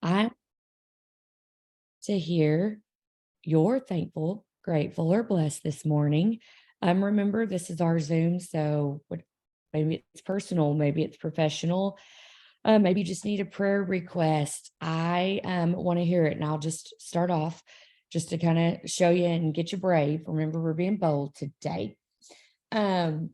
I want to hear you're thankful, grateful, or blessed this morning. Remember, this is our Zoom, so maybe it's personal, maybe it's professional, maybe you just need a prayer request. I want to hear it, and I'll just start off just to kind of show you and get you brave. Remember, we're being bold today. Um,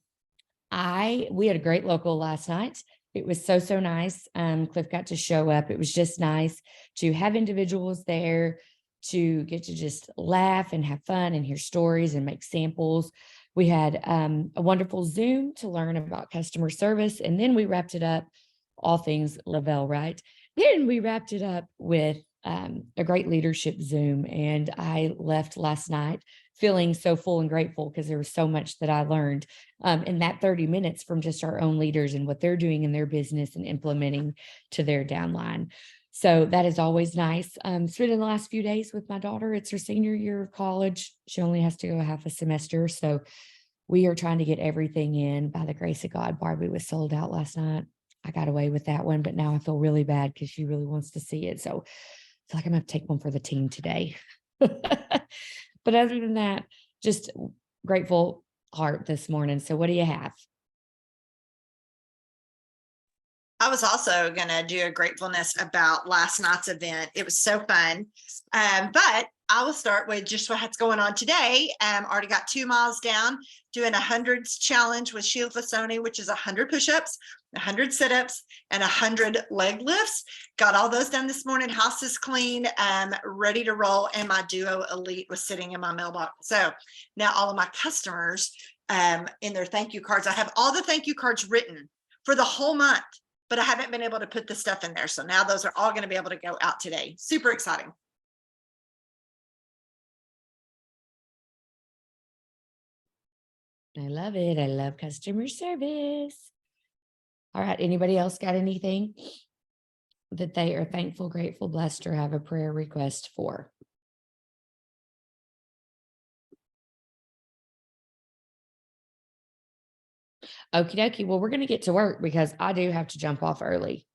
we had a great local last night. It was so nice. Cliff got to show up. It was just nice to have individuals there to get to just laugh and have fun and hear stories and make samples. We had a wonderful Zoom to learn about customer service, and then we wrapped it up, all things Lavelle, right? Then we wrapped it up with a great leadership Zoom, and I left last night feeling so full and grateful because there was so much that I learned in that 30 minutes from just our own leaders and what they're doing in their business and implementing to their downline. So that is always nice. Spending the last few days with my daughter. It's her senior year of college. She only has to go half a semester. So we are trying to get everything in. By the grace of God, Barbie was sold out last night. I got away with that one, but now I feel really bad because she really wants to see it. So I feel like I'm going to take one for the team today. But other than that, just grateful heart this morning. So what do you have? I was also going to do a gratefulness about last night's event. It was so fun. But I will start with just what's going on today. Already got 2 miles down, doing a hundreds challenge with Sheila Fasoni, which is 100 push-ups, 100 sit-ups, and 100 leg lifts. Got all those done this morning. House is clean, ready to roll. And my Duo Elite was sitting in my mailbox. So now all of my customers in their thank you cards, I have all the thank you cards written for the whole month, but I haven't been able to put the stuff in there. So now those are all going to be able to go out today. Super exciting. I love it. I love customer service. All right. Anybody else got anything that they are thankful, grateful, blessed, or have a prayer request for? Okie dokie. Well, we're going to get to work because I do have to jump off early.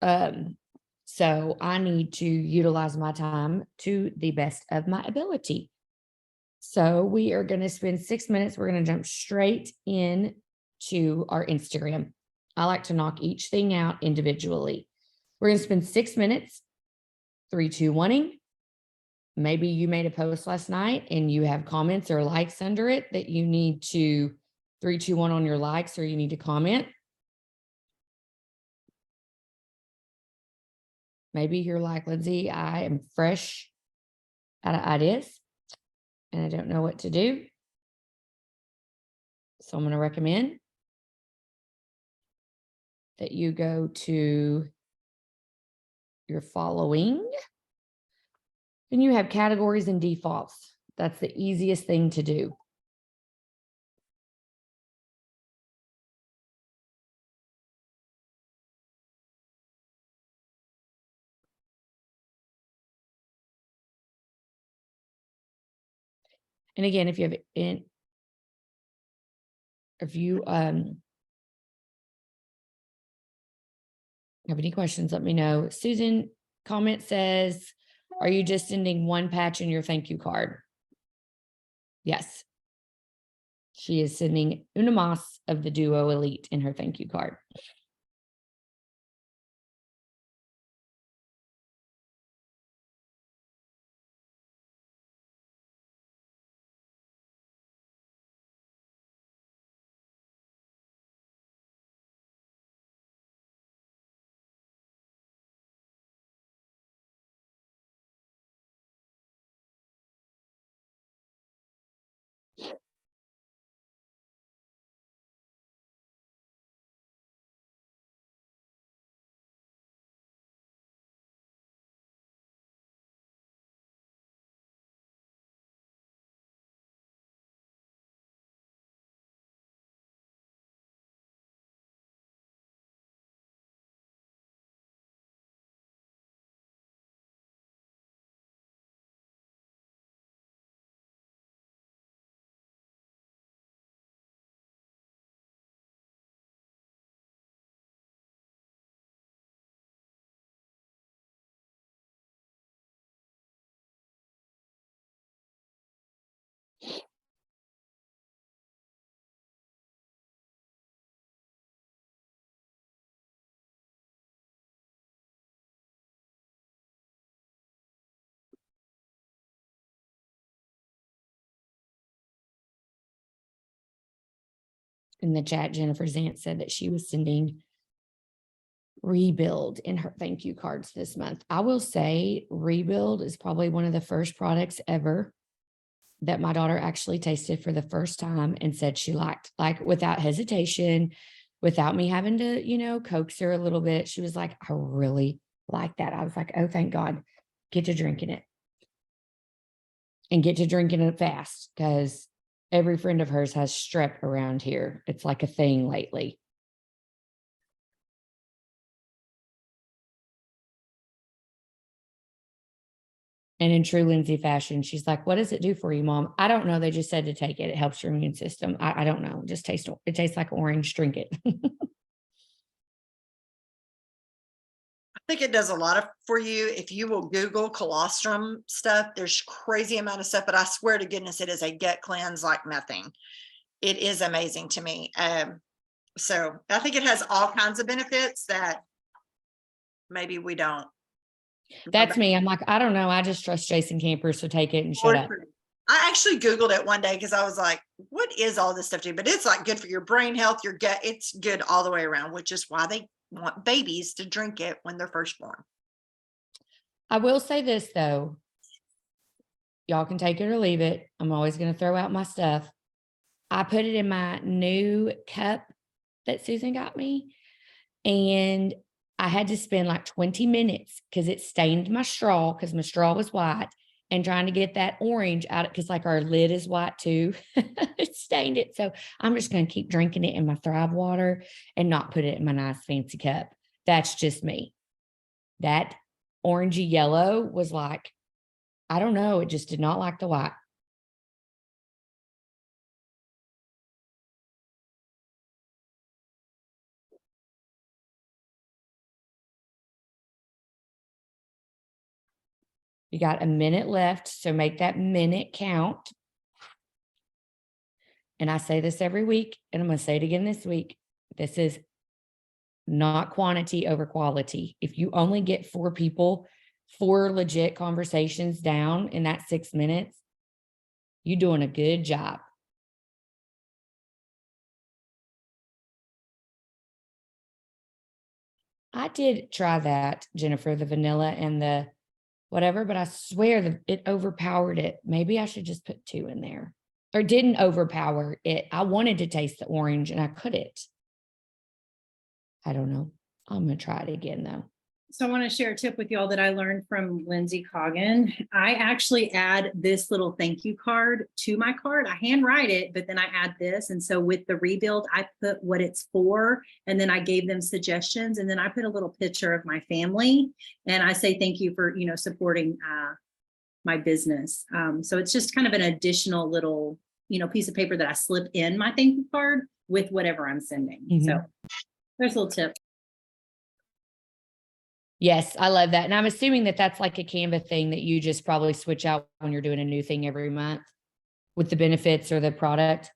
So I need to utilize my time to the best of my ability. So we are going to spend 6 minutes. We're going to jump straight in to our Instagram. I like to knock each thing out individually. We're going to spend 6 minutes, 3, 2, 1ing. Maybe you made a post last night and you have comments or likes under it that you need to 3, 2, 1 on your likes, or you need to comment. Maybe you're like, Lindsey, I am fresh out of ideas and I don't know what to do. So I'm going to recommend that you go to your following. Then you have categories and defaults. That's the easiest thing to do. And again, if you have any questions, let me know. Susan comment says, are you just sending one patch in your thank you card? Yes. She is sending Una Moss of the Duo Elite in her thank you card. In the chat, Jennifer's aunt said that she was sending Rebuild in her thank you cards this month. I will say Rebuild is probably one of the first products ever that my daughter actually tasted for the first time and said she liked, like without hesitation, without me having to, coax her a little bit. She was like, I really like that. I was like, oh, thank God. Get to drinking it and get to drinking it fast, because every friend of hers has strep around here. It's like a thing lately. And in true Lindsey fashion, she's like, what does it do for you, Mom? I don't know. They just said to take it. It helps your immune system. I don't know. Just it tastes like orange. Drink it. I think it does a lot for you. If you will Google colostrum stuff, there's crazy amount of stuff, but I swear to goodness, it is a gut cleanse like nothing. It is amazing to me. So I think it has all kinds of benefits that maybe we don't. That's me. I'm like, I don't know. I just trust Jason Campers to take it and shut up. I actually Googled it one day because I was like, what is all this stuff to do? But it's like good for your brain health, your gut. It's good all the way around, which is why they want babies to drink it when they're first born. I will say this though. Y'all can take it or leave it. I'm always going to throw out my stuff. I put it in my new cup that Susan got me, and I had to spend like 20 minutes because it stained my straw, because my straw was white, and trying to get that orange out, because like our lid is white too. It stained it. So I'm just going to keep drinking it in my Thrive water and not put it in my nice fancy cup. That's just me. That orangey yellow was like, I don't know. It just did not like the white. You got a minute left, so make that minute count. And I say this every week, and I'm going to say it again this week. This is not quantity over quality. If you only get 4 people, 4 legit conversations down in that 6 minutes, you're doing a good job. I did try that, Jennifer, the vanilla and the whatever, but I swear that it overpowered it. Maybe I should just put 2 in there, or didn't overpower it. I wanted to taste the orange and I couldn't. I don't know. I'm going to try it again though. So I want to share a tip with y'all that I learned from Lindsey Coggin. I actually add this little thank you card to my card. I handwrite it, but then I add this. And so with the Rebuild, I put what it's for, and then I gave them suggestions, and then I put a little picture of my family, and I say thank you for supporting my business. So it's just kind of an additional little piece of paper that I slip in my thank you card with whatever I'm sending. So there's a little tip. Yes, I love that. And I'm assuming that that's like a Canva thing that you just probably switch out when you're doing a new thing every month with the benefits or the product.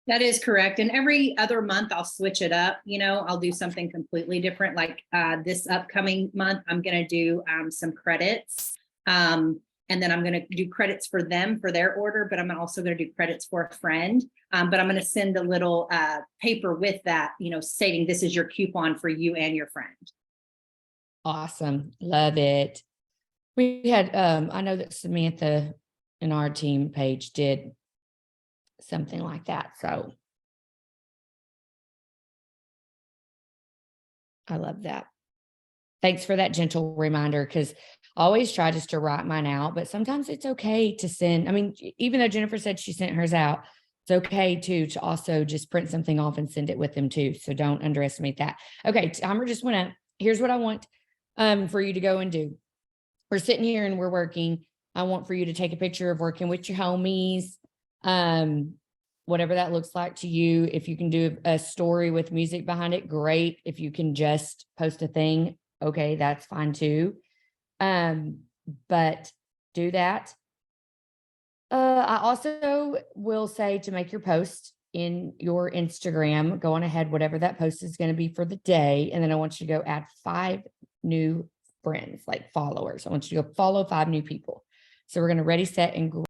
That is correct. And every other month I'll switch it up. I'll do something completely different. Like this upcoming month, I'm going to do some credits. And then I'm going to do credits for them for their order, but I'm also going to do credits for a friend. But I'm going to send a little paper with that, stating this is your coupon for you and your friend. Awesome. Love it. We had, I know that Samantha in our team page did something like that. So I love that. Thanks for that gentle reminder, because I always try just to write mine out, but sometimes it's okay to send. I mean, even though Jennifer said she sent hers out, it's okay too to also just print something off and send it with them too. So don't underestimate that. Okay, timer just went up. Here's what I want for you to go and do. We're sitting here and we're working. I want for you to take a picture of working with your homies, whatever that looks like to you. If you can do a story with music behind it, great. If you can just post a thing, okay, that's fine too. But do that. I also will say to make your post in your Instagram, go on ahead, whatever that post is going to be for the day. And then I want you to go add 5 new friends, like followers. I want you to go follow 5 new people. So we're going to ready, set, and grow.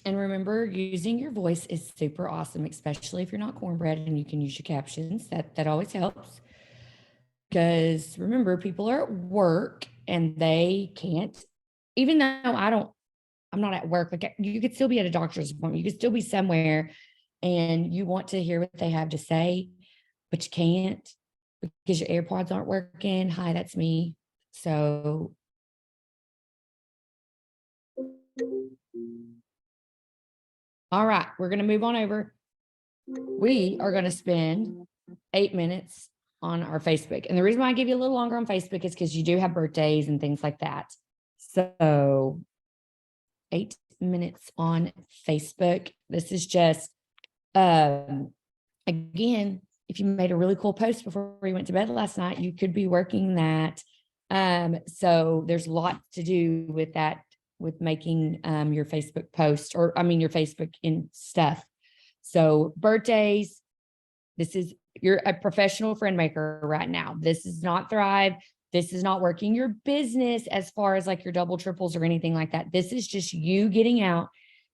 And remember, using your voice is super awesome, especially if you're not cornbread and you can use your captions. That always helps. Because remember, people are at work and they can't, even though I'm not at work, like you could still be at a doctor's appointment, you could still be somewhere and you want to hear what they have to say, but you can't because your AirPods aren't working. Hi, that's me. So all right, we're going to move on over. We are going to spend 8 minutes on our Facebook. And the reason why I give you a little longer on Facebook is because you do have birthdays and things like that. So 8 minutes on Facebook. This is just, again, if you made a really cool post before you went to bed last night, you could be working that. So there's a lot to do with that, with making your Facebook post, or I mean your Facebook in stuff. So birthdays, you're a professional friend maker right now. This is not Thrive. This is not working your business as far as like your double triples or anything like that. This is just you getting out,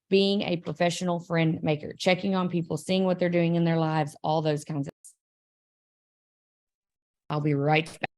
being a professional friend maker, checking on people, seeing what they're doing in their lives, all those kinds of things. I'll be right back.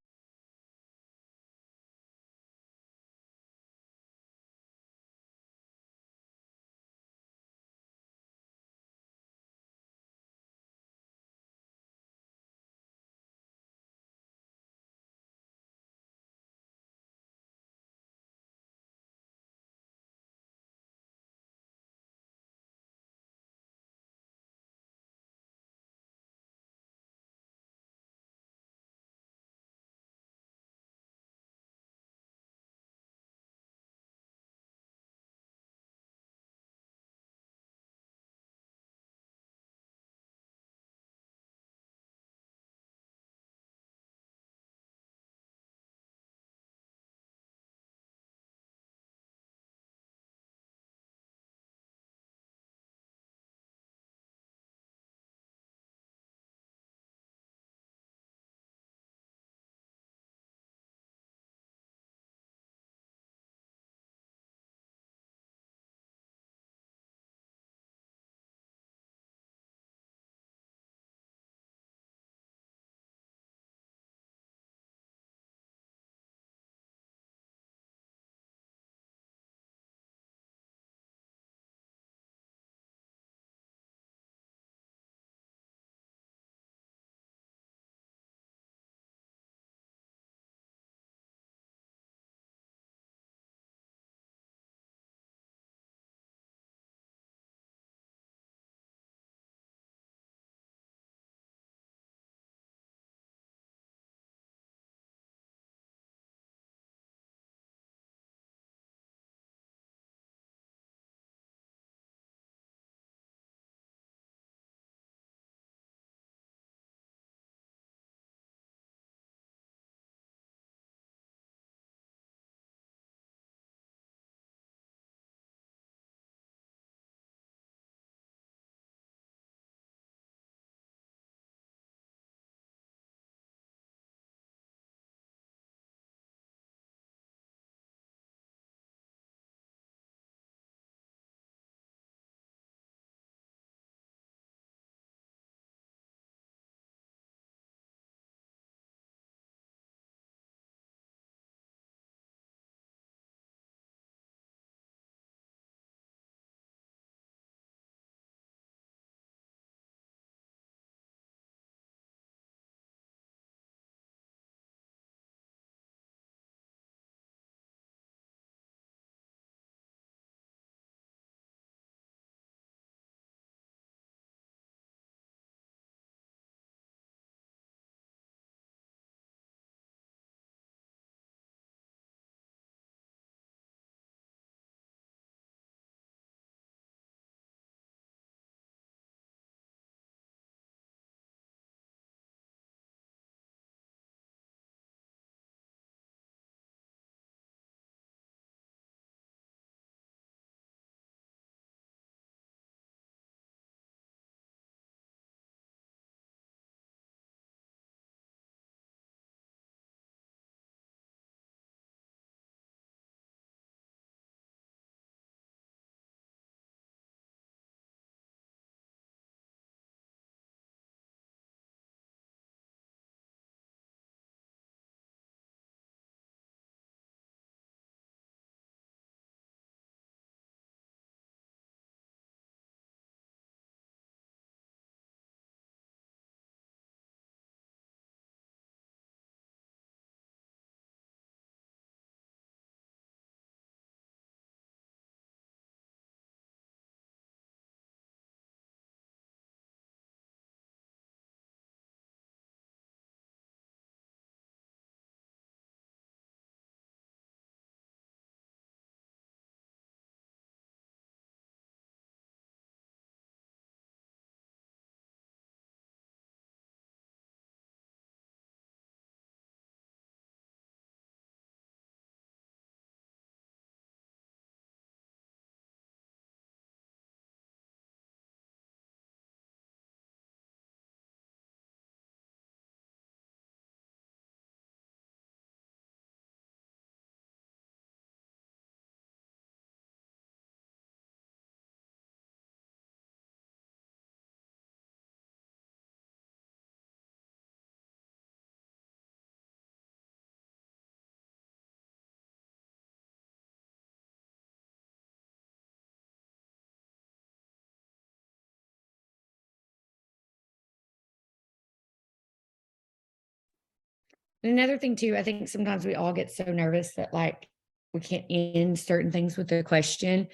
And another thing too, I think sometimes we all get so nervous that like we can't end certain things with a question.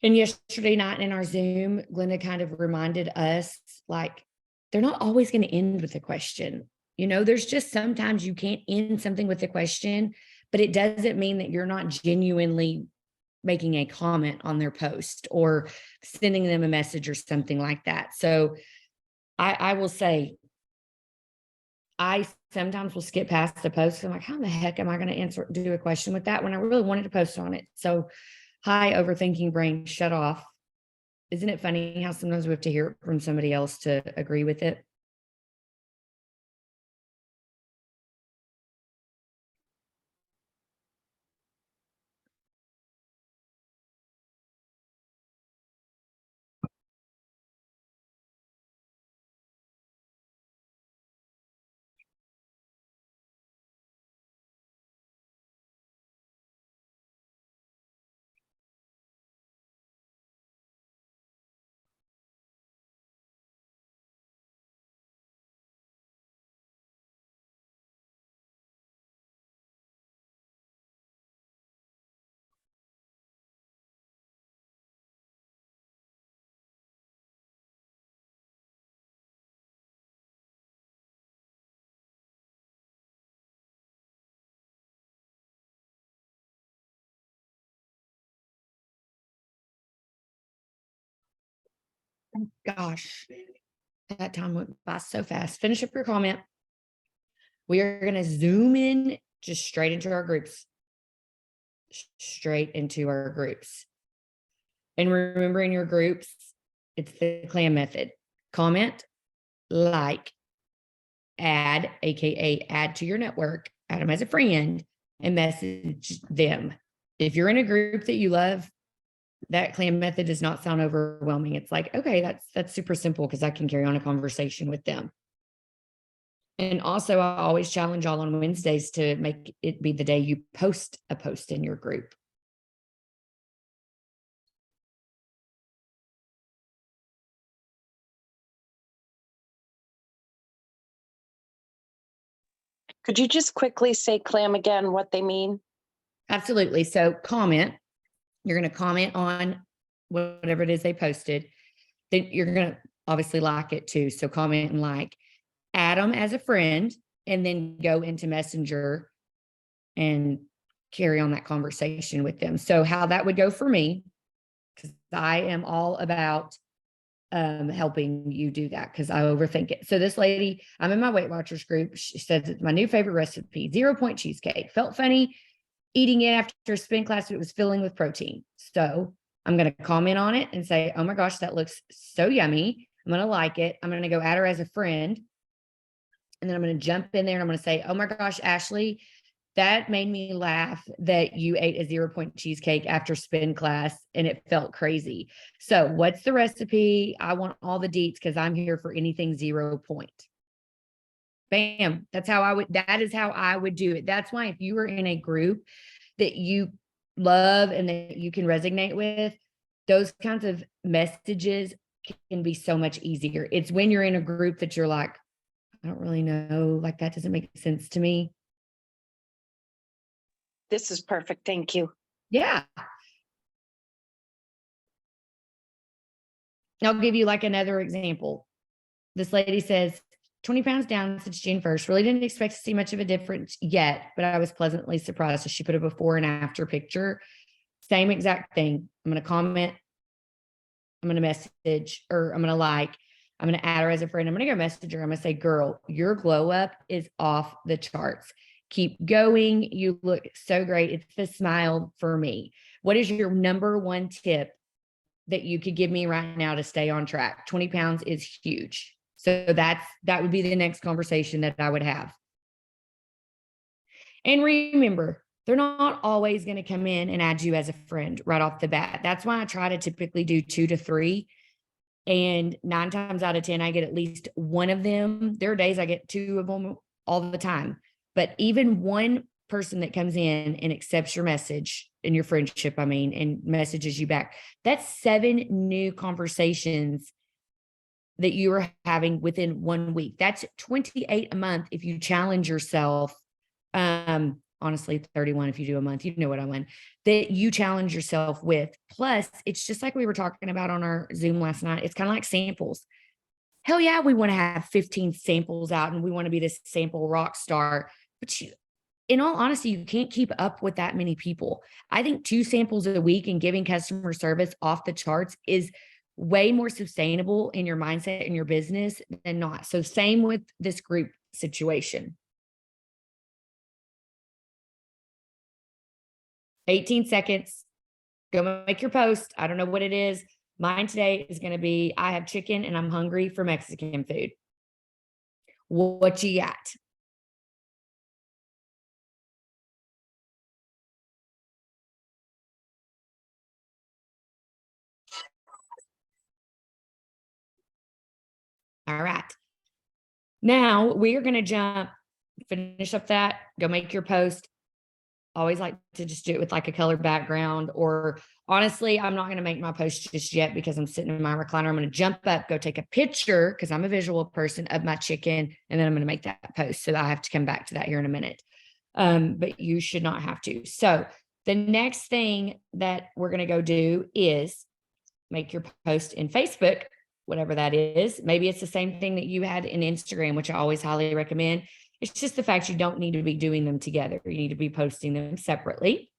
And yesterday night in our Zoom, Glenda kind of reminded us like they're not always going to end with a question. You know, there's just sometimes you can't end something with a question, but it doesn't mean that you're not genuinely making a comment on their post or sending them a message or something like that. So I will say, I sometimes will skip past the post. I'm like, how the heck am I going to do a question with that when I really wanted to post on it? So, hi, overthinking brain, shut off. Isn't it funny how sometimes we have to hear it from somebody else to agree with it? Gosh, that time went by so fast. Finish up your comment. We are going to zoom in just straight into our groups. Straight into our groups. And remember in your groups, it's the clan method. Comment, like, add, AKA add to your network, add them as a friend, and message them. If you're in a group that you love, that clan method does not sound overwhelming. It's like, okay, that's super simple because I can carry on a conversation with them. And also, I always challenge y'all on Wednesdays to make it be the day you post a post in your group. Could you just quickly say clam again, what they mean? Absolutely. So comment, you're going to comment on whatever it is they posted. Then you're going to obviously like it too. So comment and like, add them as a friend, and then go into Messenger and carry on that conversation with them. So how that would go for me, because I am all about helping you do that because I overthink it. So this lady, I'm in my Weight Watchers group. She says it's my new favorite recipe, 0 point cheesecake. Felt funny eating it after a spin class, but it was filling with protein. So I'm going to comment on it and say, oh my gosh, that looks so yummy. I'm going to like it. I'm going to go add her as a friend. And then I'm going to jump in there and I'm going to say, oh my gosh, Ashley, that made me laugh that you ate a 0 point cheesecake after spin class and it felt crazy. So what's the recipe? I want all the deets because I'm here for anything 0 point. Bam. That is how I would do it. That's why if you are in a group that you love and that you can resonate with, those kinds of messages can be so much easier. It's when you're in a group that you're like, I don't really know, like that doesn't make sense to me. This is perfect. Thank you. Yeah. I'll give you like another example. This lady says, 20 pounds down since June 1st. Really didn't expect to see much of a difference yet, but I was pleasantly surprised. So she put a before and after picture. Same exact thing. I'm going to comment. I'm going to message, or I'm going to like, I'm going to add her as a friend. I'm going to go message her. I'm going to say, girl, your glow up is off the charts. Keep going. You look so great. It's the smile for me. What is your number one tip that you could give me right now to stay on track? 20 pounds is huge. So that would be the next conversation that I would have. And remember, they're not always going to come in and add you as a friend right off the bat. That's why I try to typically do 2 to 3. And 9 times out of 10, I get at least one of them. There are days I get 2 of them all the time. But even one person that comes in and accepts your message and your friendship, and messages you back, that's 7 new conversations that you are having within 1 week. That's 28 a month if you challenge yourself. Honestly, 31 if you do a month, you know what I mean, that you challenge yourself with. Plus, it's just like we were talking about on our Zoom last night. It's kind of like samples. Hell yeah, we want to have 15 samples out and we want to be this sample rock star. But in all honesty, you can't keep up with that many people. I think 2 samples a week and giving customer service off the charts is way more sustainable in your mindset and your business than not. So same with this group situation. 18 seconds. Go make your post. I don't know what it is. Mine today is going to be, I have chicken and I'm hungry for Mexican food. What you got? All right. Now we are going to finish up that, go make your post. Always like to just do it with like a color background, or honestly, I'm not going to make my post just yet because I'm sitting in my recliner. I'm going to jump up, go take a picture because I'm a visual person of my chicken, and then I'm going to make that post. So I have to come back to that here in a minute. But you should not have to. So the next thing that we're going to go do is make your post in Facebook, whatever that is. Maybe it's the same thing that you had in Instagram, which I always highly recommend. It's just the fact you don't need to be doing them together. You need to be posting them separately.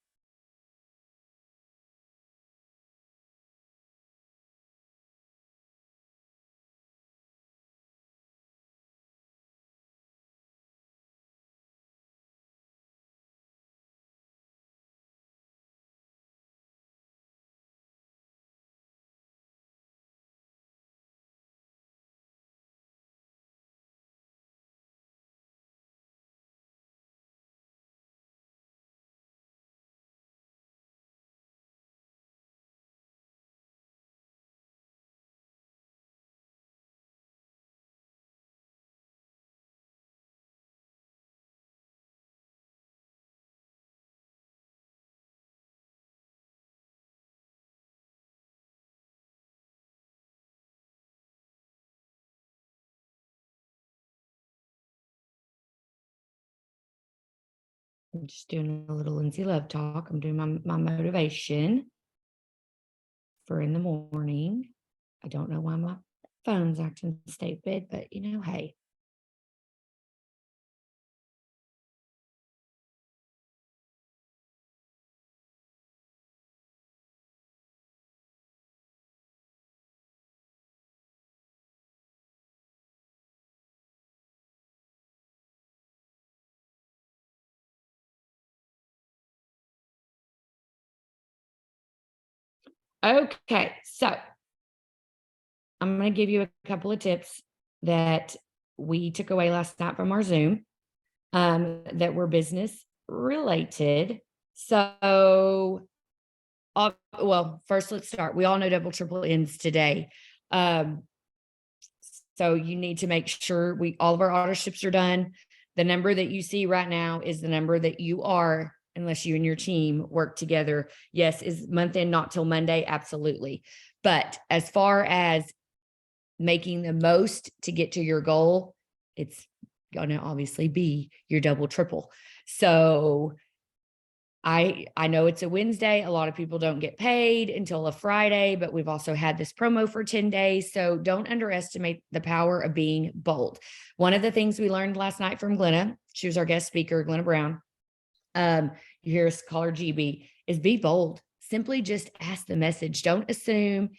I'm just doing a little Lindsey Love talk. I'm doing my motivation for in the morning. I don't know why my phone's acting stupid, but you know, hey. Okay, so I'm going to give you a couple of tips that we took away last night from our Zoom that were business related. So, well, first let's start. We all know double, triple ends today. So you need to make sure all of our auto ships are done. The number that you see right now is the number that you are, unless you and your team work together. Yes, is month end not till Monday? Absolutely. But as far as making the most to get to your goal, it's going to obviously be your double, triple. So I know it's a Wednesday. A lot of people don't get paid until a Friday, but we've also had this promo for 10 days. So don't underestimate the power of being bold. One of the things we learned last night from Glenna, she was our guest speaker, Glenna Brown. You hear us call her GB, is be bold. Simply just ask the message. Don't assume,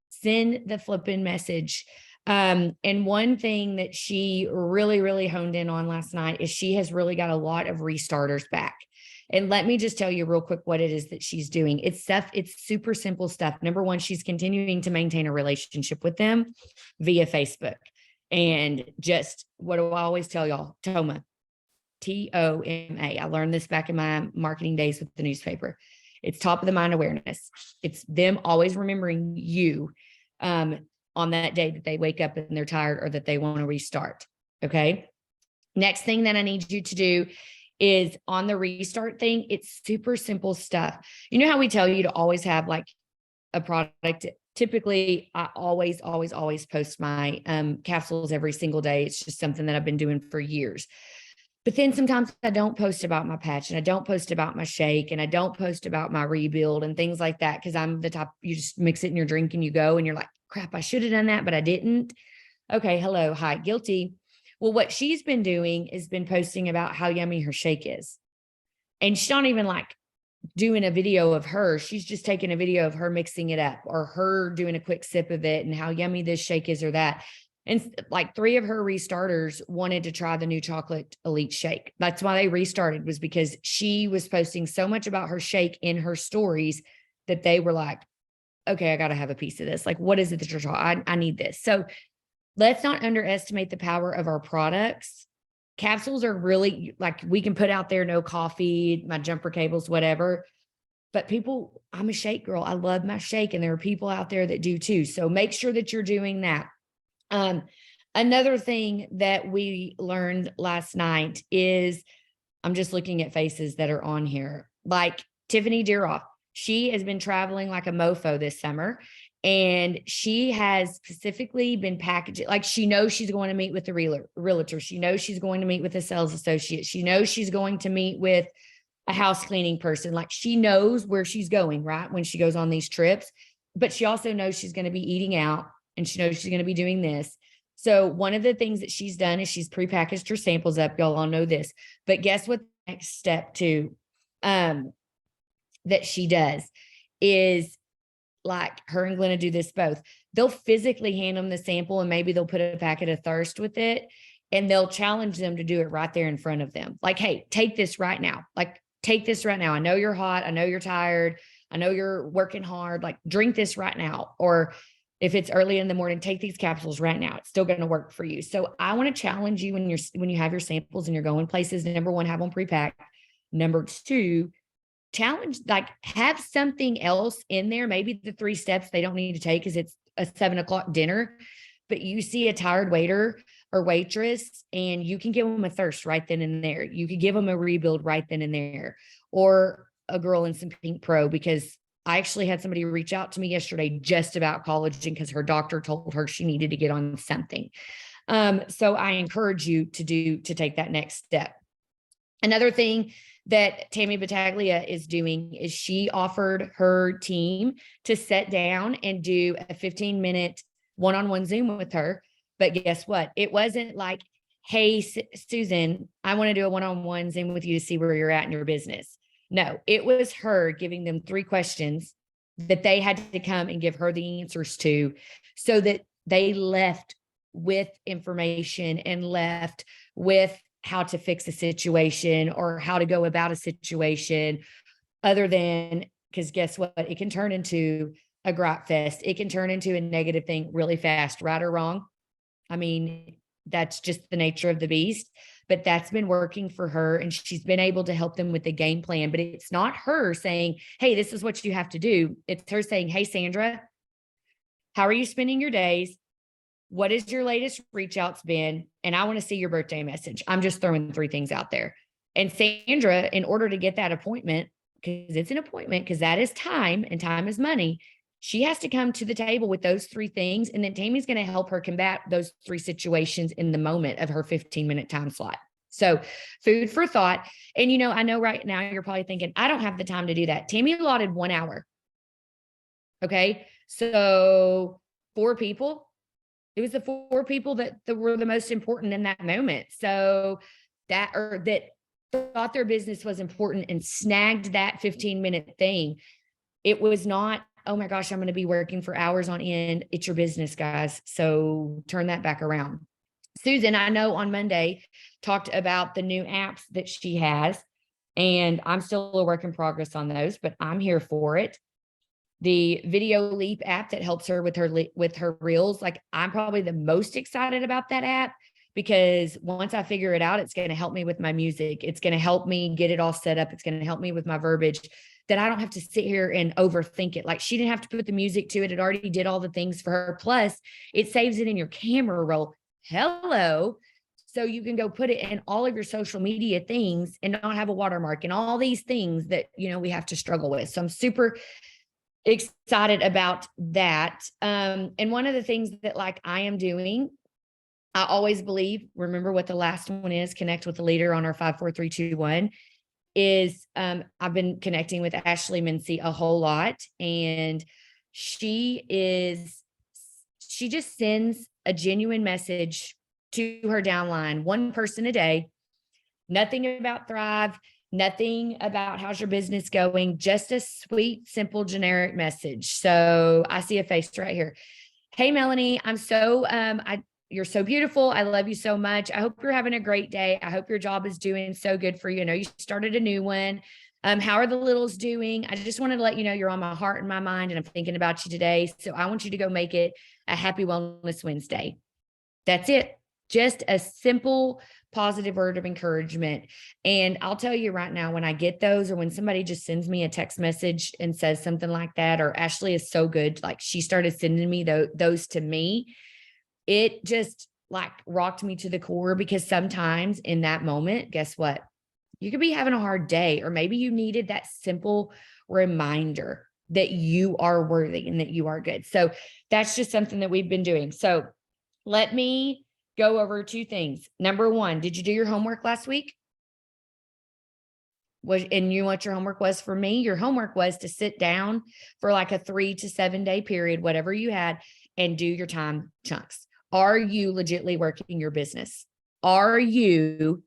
send the flipping message. And one thing that she really, really honed in on last night is she has really got a lot of restarters back. And let me just tell you real quick what it is that she's doing. It's super simple stuff. Number one, she's continuing to maintain a relationship with them via Facebook. And just what do I always tell y'all? TOMA, TOMA. I learned this back in my marketing days with the newspaper. It's top of the mind awareness. It's them always remembering you on that day that they wake up and they're tired or that they want to restart. Okay. Next thing that I need you to do is on the restart thing. It's super simple stuff. You know how we tell you to always have like a product. Typically, I always post my capsules every single day. It's just something that I've been doing for years. But then sometimes I don't post about my patch, and I don't post about my shake, and I don't post about my rebuild and things like that, because I'm the type, you just mix it in your drink and you go, and you're like, crap, I should have done that, but I didn't. Okay, hello, hi, guilty. Well, what she's been doing is been posting about how yummy her shake is. And she's not even like doing a video of her. She's just taking a video of her mixing it up, or her doing a quick sip of it and how yummy this shake is or that. And like 3 of her restarters wanted to try the new chocolate elite shake. That's why they restarted, was because she was posting so much about her shake in her stories that they were like, okay, I got to have a piece of this. Like, what is it that you're trying? I need this. So let's not underestimate the power of our products. Capsules are really, like, we can put out there, no coffee, my jumper cables, whatever. But people, I'm a shake girl. I love my shake. And there are people out there that do too. So make sure that you're doing that. Another thing that we learned last night is, I'm just looking at faces that are on here, like Tiffany Deeroff. She has been traveling like a mofo this summer, and she has specifically been packaging. Like, she knows she's going to meet with the realtor. She knows she's going to meet with a sales associate. She knows she's going to meet with a house cleaning person. Like, she knows where she's going, right, when she goes on these trips, but she also knows she's going to be eating out, and she knows she's going to be doing this. So one of the things that she's done is she's prepackaged her samples up. Y'all all know this, but guess what the next step to, that she does is, like, her and Glenna do this both. They'll physically hand them the sample, and maybe they'll put a packet of Thirst with it, and they'll challenge them to do it right there in front of them. Like, hey, take this right now. Like, take this right now. I know you're hot. I know you're tired. I know you're working hard. Like, drink this right now. Or if it's early in the morning, take these capsules right now. It's still going to work for you. So I want to challenge you when you have your samples and you're going places. Number 1, have them pre-packed. Number 2, challenge, like, have something else in there. Maybe the 3 steps they don't need to take because it's a 7:00 dinner, but you see a tired waiter or waitress and you can give them a Thirst right then and there. You could give them a rebuild right then and there, or a girl in some Pink Pro, because I actually had somebody reach out to me yesterday just about collagen because her doctor told her she needed to get on something. So I encourage you to take that next step. Another thing that Tammy Battaglia is doing is she offered her team to sit down and do a 15-minute one-on-one Zoom with her. But guess what? It wasn't like, hey, Susan, I want to do a one-on-one Zoom with you to see where you're at in your business. No, it was her giving them 3 questions that they had to come and give her the answers to, so that they left with information and left with how to fix a situation or how to go about a situation, other than, because guess what? It can turn into a gripe fest. It can turn into a negative thing really fast, right or wrong. I mean, that's just the nature of the beast, but that's been working for her, and she's been able to help them with the game plan. But it's not her saying, hey, this is what you have to do. It's her saying, hey, Sandra, how are you spending your days? What is your latest reach outs been? And I want to see your birthday message. I'm just throwing 3 things out there. And Sandra, in order to get that appointment, because it's an appointment, because that is time and time is money, she has to come to the table with those 3 things. And then Tammy's going to help her combat those 3 situations in the moment of her 15-minute time slot. So food for thought. And, I know right now you're probably thinking, I don't have the time to do that. Tammy allotted 1 hour. Okay. So 4 people. It was the 4 people that were the most important in that moment. So that thought their business was important and snagged that 15-minute thing. It was not, oh my gosh, I'm going to be working for hours on end. It's your business, guys. So turn that back around. Susan, I know on Monday talked about the new apps that she has, and I'm still a work in progress on those, but I'm here for it. The Video Leap app that helps her with her reels. Like, I'm probably the most excited about that app, because once I figure it out, it's going to help me with my music. It's going to help me get it all set up. It's going to help me with my verbiage, that I don't have to sit here and overthink it. Like, she didn't have to put the music to it. It already did all the things for her. Plus it saves it in your camera roll. Hello. So you can go put it in all of your social media things and not have a watermark and all these things that, we have to struggle with. So I'm super excited about that. And one of the things that like I am doing, I always believe, remember what the last one is, connect with the leader on our 5, 4, 3, 2, 1 is, I've been connecting with Ashley Lindsey a whole lot, and she just sends a genuine message to her downline, one person a day, nothing about Thrive, nothing about how's your business going, just a sweet, simple, generic message. So I see a face right here. Hey, Melanie, you're so beautiful. I love you so much. I hope you're having a great day. I hope your job is doing so good for you. I know you started a new one. How are the littles doing? I just wanted to let you know you're on my heart and my mind, and I'm thinking about you today. So I want you to go make it a happy Wellness Wednesday. That's it. Just a simple, positive word of encouragement. And I'll tell you right now, when I get those, or when somebody just sends me a text message and says something like that, or Ashley is so good, like she started sending me those to me, it just like rocked me to the core, because sometimes in that moment, guess what? You could be having a hard day, or maybe you needed that simple reminder that you are worthy and that you are good. So that's just something that we've been doing. So let me go over 2 things. Number 1, did you do your homework last week? And you know what your homework was for me? Your homework was to sit down for like a 3 to 7 day period, whatever you had, and do your time chunks. Are you legitimately working your business? Are you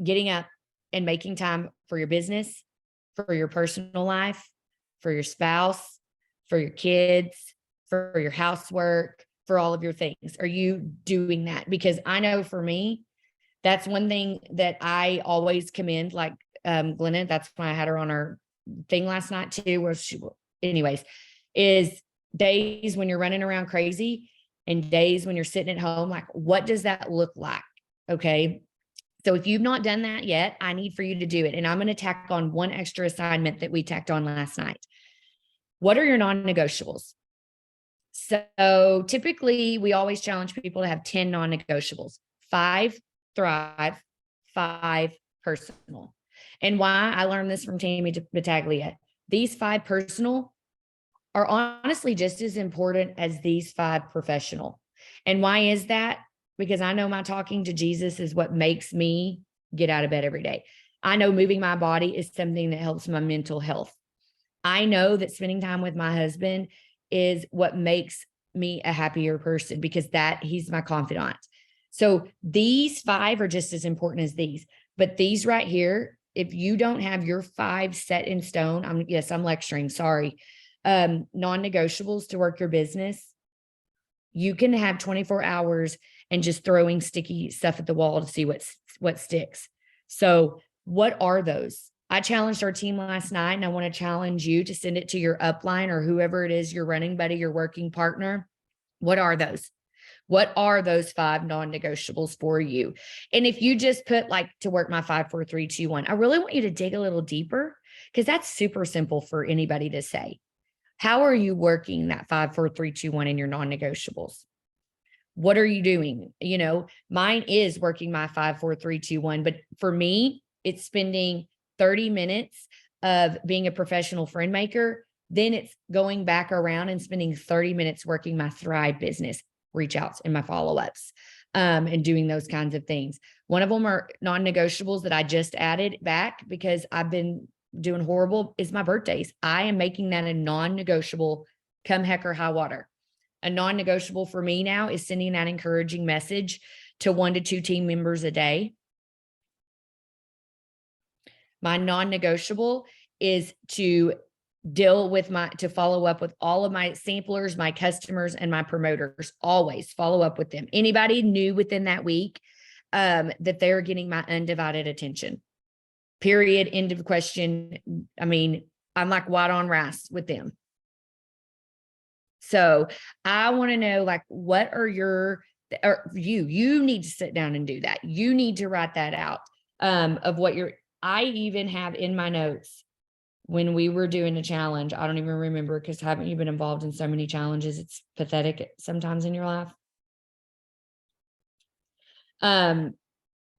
getting up and making time for your business, for your personal life, for your spouse, for your kids, for your housework, for all of your things? Are you doing that? Because I know for me, that's one thing that I always commend, like Glenna, that's why I had her on our thing last night too, anyways, is days when you're running around crazy and days when you're sitting at home. Like, what does that look like? Okay. So if you've not done that yet, I need for you to do it. And I'm going to tack on one extra assignment that we tacked on last night. What are your non-negotiables? So typically we always challenge people to have 10 non-negotiables, 5 Thrive, 5 personal. And why? I learned this from Tammy Battaglia. These 5 personal are honestly just as important as these 5 professional. And why is that? Because I know my talking to Jesus is what makes me get out of bed every day. I know moving my body is something that helps my mental health. I know that spending time with my husband is what makes me a happier person, because he's my confidant. So these 5 are just as important as these, but these right here, if you don't have your 5 set in stone, I'm lecturing, sorry. Non-negotiables to work your business, you can have 24 hours and just throwing sticky stuff at the wall to see what sticks. So what are those? I challenged our team last night, and I want to challenge you to send it to your upline or whoever it is, your running buddy, your working partner. What are those? What are those 5 non-negotiables for you? And if you just put like to work my 5, 4, 3, 2, 1, I really want you to dig a little deeper, because that's super simple for anybody to say. How are you working that 5, 4, 3, 2, 1 in your non-negotiables? What are you doing? You know, mine is working my 5, 4, 3, 2, 1, but for me, it's spending 30 minutes of being a professional friend maker. Then it's going back around and spending 30 minutes working my Thrive business, reach outs and my follow-ups, and doing those kinds of things. One of them are non-negotiables that I just added back because I've been doing horrible, is my birthdays. I am making that a non-negotiable, come heck or high water. A non-negotiable for me now is sending that encouraging message to 1 to 2 team members a day. My non-negotiable is to follow up with all of my samplers, my customers, and my promoters. Always follow up with them. Anybody new within that week, that they're getting my undivided attention. Period. End of question. I mean, I'm like white on rice with them. So I want to know, like, what are you need to sit down and do that. You need to write that out, of what I even have in my notes when we were doing a challenge. I don't even remember, because haven't you been involved in so many challenges? It's pathetic sometimes in your life.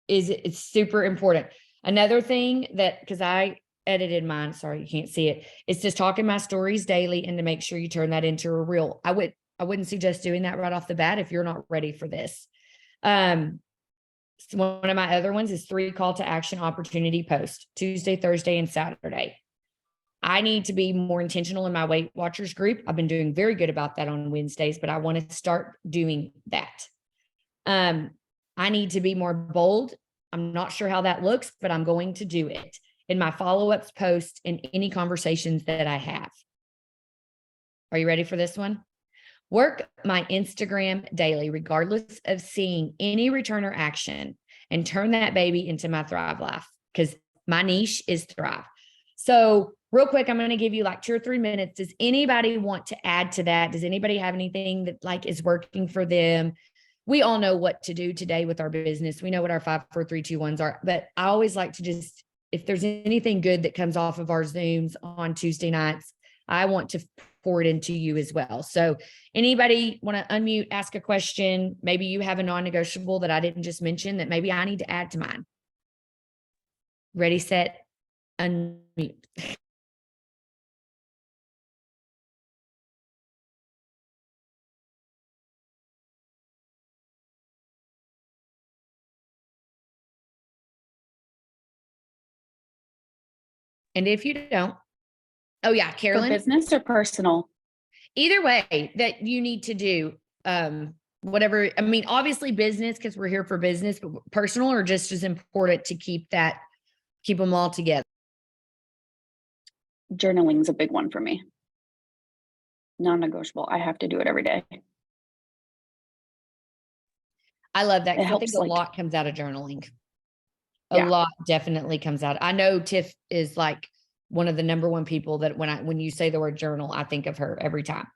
It's super important. Another thing that, because I edited mine. Sorry, you can't see it. It says talking my stories daily, and to make sure you turn that into a reel. I wouldn't suggest doing that right off the bat if you're not ready for this. So one of my other ones is 3 call to action opportunity posts, Tuesday, Thursday, and Saturday. I need to be more intentional in my Weight Watchers group. I've been doing very good about that on Wednesdays, but I want to start doing that. I need to be more bold. I'm not sure how that looks, but I'm going to do it in my follow-ups posts and any conversations that I have. Are you ready for this one? Work my Instagram daily, regardless of seeing any return or action, and turn that baby into my Thrive life, because my niche is Thrive. So real quick, I'm going to give you like 2 or 3 minutes. Does anybody want to add to that? Does anybody have anything that like is working for them? We all know what to do today with our business. We know what our 5, 4, 3, 2, 1s are, but I always like to just, if there's anything good that comes off of our Zooms on Tuesday nights, I want to pour it into you as well. So anybody want to unmute, ask a question? Maybe you have a non-negotiable that I didn't just mention that maybe I need to add to mine. Ready, set, unmute. And if you don't, oh yeah, For Carolyn, business or personal? either way that you need to do, whatever. I mean, obviously business, because we're here for business, but personal are just as important to keep them all together. Journaling's a big one for me. Non-negotiable. I have to do it every day. I love that, It because I think helps, a like- lot comes out of journaling. A Yeah. lot definitely comes out. I know Tiff is like one of the number one people that when you say the word journal, I think of her every time.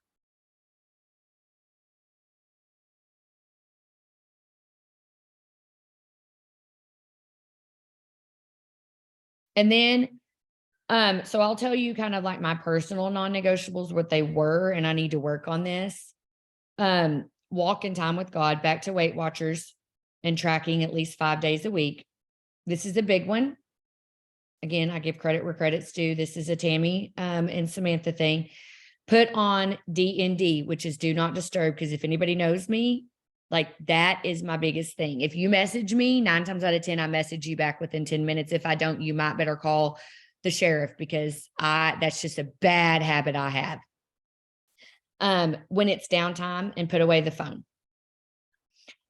And then, so I'll tell you kind of like my personal non-negotiables, what they were, and I need to work on this. Walk in time with God, back to Weight Watchers, and tracking at least 5 days a week. This is a big one. Again, I give credit where credit's due. This is a Tammy and Samantha thing. Put on DND, which is do not disturb, because if anybody knows me, like that is my biggest thing. If you message me, 9 times out of 10, I message you back within 10 minutes. If I don't, you might better call the sheriff, because that's just a bad habit I have. When it's downtime, and put away the phone.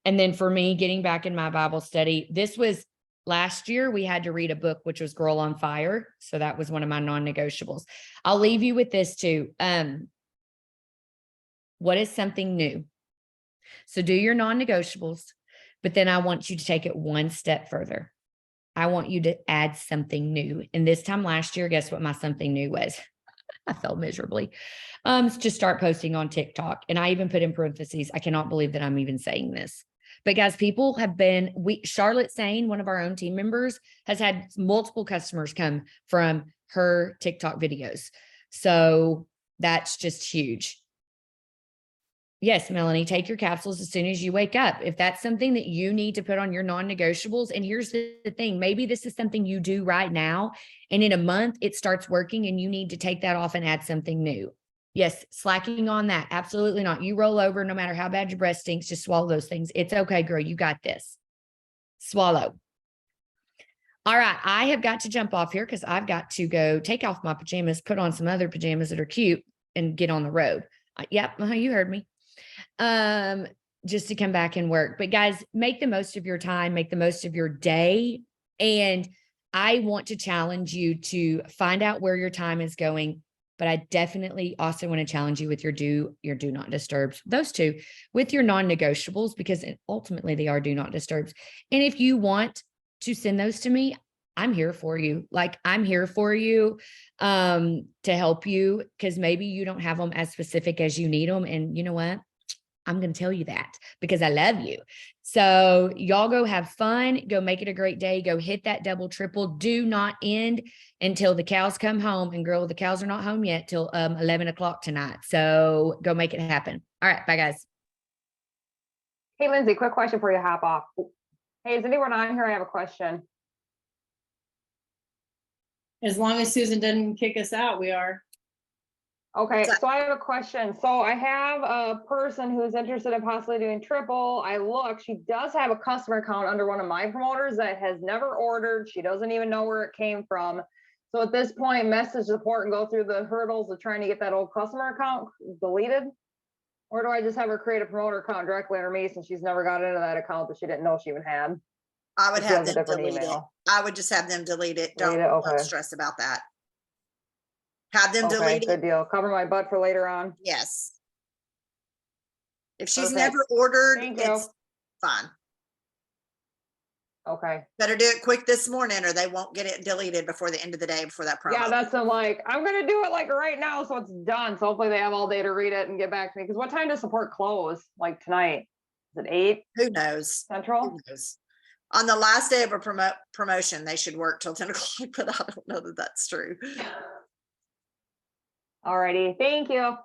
And then for me, getting back in my Bible study, this was last year, we had to read a book, which was Girl on Fire. So that was one of my non-negotiables. I'll leave you with this too. What is something new? So do your non-negotiables, but then I want you to take it one step further. I want you to add something new. And this time last year, guess what my something new was? I felt miserably. Just start posting on TikTok. And I even put in parentheses, I cannot believe that I'm even saying this. But guys, people have been, Charlotte Sane, one of our own team members, has had multiple customers come from her TikTok videos. So that's just huge. Yes, Melanie, take your capsules as soon as you wake up. If that's something that you need to put on your non-negotiables, and here's the thing, maybe this is something you do right now, and in a month it starts working and you need to take that off and add something new. Yes, slacking on that. Absolutely not. You roll over, no matter how bad your breast stinks, just swallow those things. It's okay, girl. You got this. Swallow. All right. I have got to jump off here because I've got to go take off my pajamas, put on some other pajamas that are cute, and get on the road. Yep. You heard me. Just to come back and work. But guys, make the most of your time, make the most of your day. And I want to challenge you to find out where your time is going. But I definitely also want to challenge you with your do not disturbs, those two, with your non-negotiables, because ultimately they are do not disturbs. And if you want to send those to me, I'm here for you. Like, I'm here for you to help you, because maybe you don't have them as specific as you need them. And you know what? I'm going to tell you that because I love you. So y'all go have fun, go make it a great day, go hit that double, triple. Do not end until the cows come home. And girl, the cows are not home yet till 11 o'clock tonight. So go make it happen. All right. Bye guys. Hey, Lindsay, quick question before you hop off. Hey, is anyone on here? I have a question. As long as Susan doesn't kick us out, we are. Okay, So- so I have a question. So I have a person who's interested in possibly doing triple. I look, she does have a customer account under one of my promoters that has never ordered. She doesn't even know where it came from. So at this point, message support and go through the hurdles of trying to get that old customer account deleted? Or do I just have her create a promoter account directly under me since she's never got into that account that she didn't know she even had? I would She have has a them different delete it. email. I would just have them delete it. Delete Don't it, okay. stress about that. Have them Okay, delete good it. deal. Cover my butt for later on. Yes. If she's Perfect. never ordered, Thank you. it's fine. Okay. Better do it quick this morning or they won't get it deleted before the end of the day before that promo. Yeah, that's I'm like, I'm gonna do it like right now, so it's done. So hopefully they have all day to read it and get back to me. Because what time does support close? Like tonight? Is it 8 Who knows? Central? Who knows? On the last day of a promotion, they should work till 10 o'clock, but I don't know that that's true. Alrighty, thank you.